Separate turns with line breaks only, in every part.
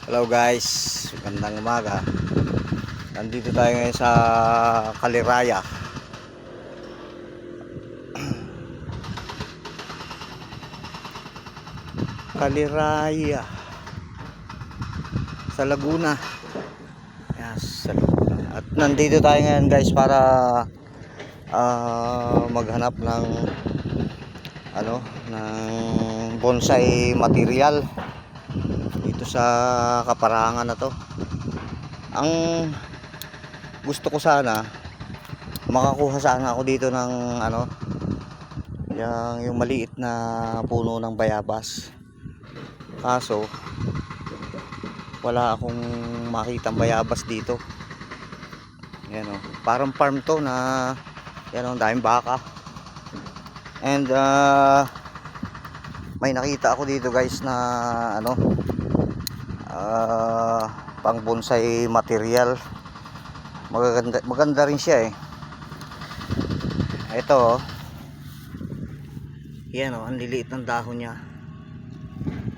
Hello guys, magandang umaga. Nandito tayo ngayon sa Kaliraya. Kaliraya sa Laguna. Yes, sa Laguna. At nandito tayo ngayon guys para maghanap ng ng bonsai material dito sa kaparangan na to. Ang gusto ko sana makakuha sana ako dito ng yung maliit na puno ng bayabas. Kaso wala akong makitang bayabas dito. Yan o, parang farm to na yan o, daming baka. And may nakita ako dito guys na pang bonsai material. Maganda rin siya eh. Ito yan o, ang liliit ng dahon niya.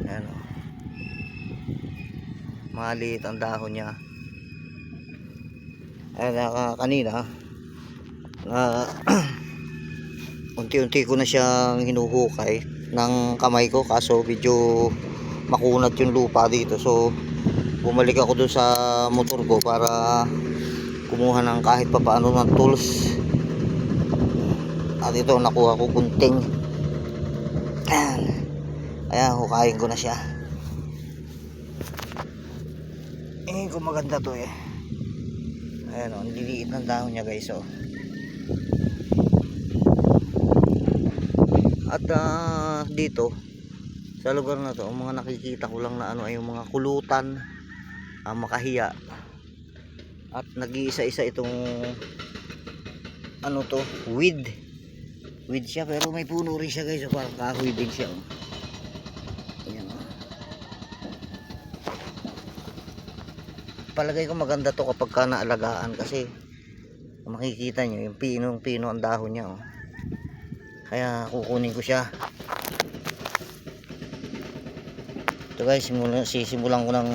Yan o, maliit ang dahon niya. Ayan, kanina unti-unti ko na siyang hinuhukay ng kamay ko, kaso medyo makunat yung lupa dito. So bumalik ako doon sa motor ko para kumuha ng kahit papaano ng tools. At ito nakuha ko gunting. Ayan, hukayin ko na siya. Kung maganda to eh. Ayan o, ang liliit ng dahon niya guys o. At dito sa lugar na to, ang mga nakikita ko lang na ay yung mga kulutan, makahiya. At nag-iisa-isa itong weed siya, pero may puno rin siya guys, parang kahoy din siya oh. Ayan oh. Palagay ko maganda to kapag ka naalagaan, kasi makikita nyo yung pinong-pino ang dahon niya oh. Kaya kukunin ko siya. Ito guys, sisimulan ko ng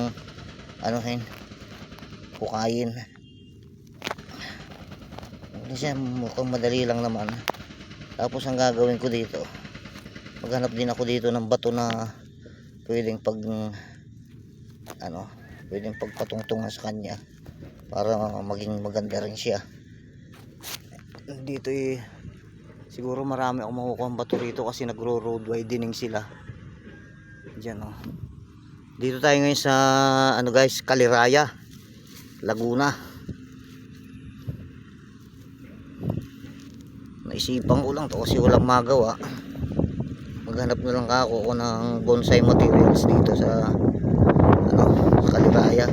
hukayin. Hindi siya, mukhang madali lang naman. Tapos ang gagawin ko dito, maghanap din ako dito ng bato na pwedeng pwedeng pagpatungtungan sa kanya para maging maganda rin siya. Dito siguro marami akong makukuha ng bato rito kasi nagro-road widening sila. Diyan oh. Dito tayo ngayon sa guys, Kaliraya, Laguna. Naisipan ko lang to kasi walang magawa. Maghanap na lang ako ng bonsai materials dito sa Kaliraya.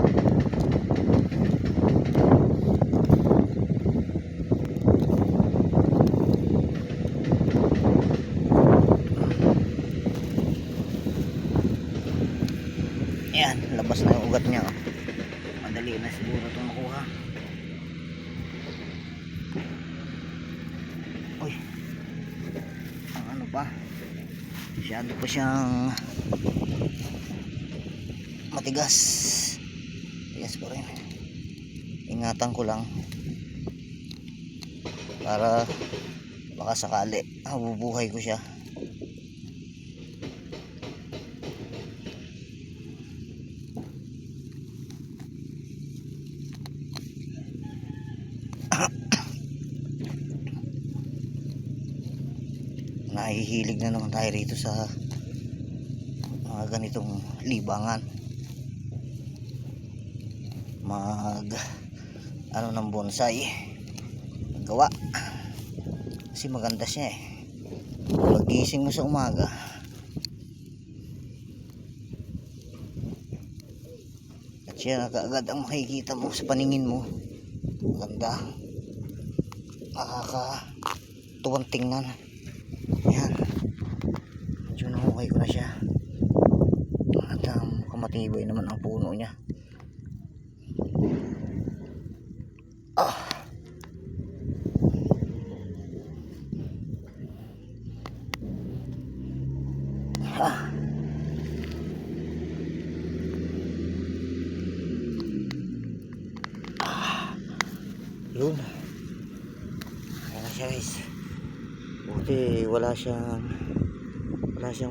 Ayan, labas na yung ugat niya oh. Madali na siguro itong makuha. Uy, ang pa, masyado pa siyang matigas pa rin. Ingatan ko lang para baka sakali mabubuhay ko siya. Nahihilig na naman tayo rito sa mga ganitong libangan, ng bonsai gawa, kasi maganda siya eh. Pagising mo sa umaga, at siya kaagad ang makikita mo sa paningin mo. Maganda, nakakatuwang tingnan. Ayan, medyo nahukay ko na siya. At kamatibay naman ang puno niya. Yun. Ayan na siya guys. Buti wala siyang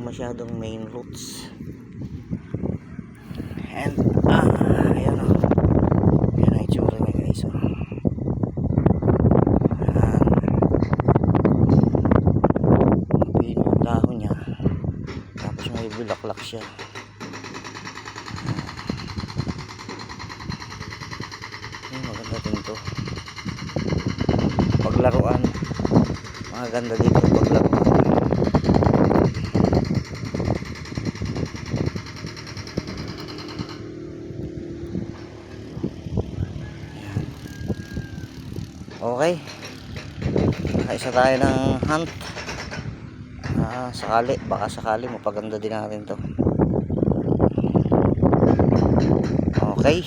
masyadong main roots. And ayan o. Ayan ang itsura niya guys. Ayan. Mapino yung dahon niya. Tapos may bulaklak siya. Ayan, maganda din to. Paglaruan. Maganda dito paglaruan. Okay. Nakaisa tayo ng hunt. Baka sakali mapaganda din natin to. Okay.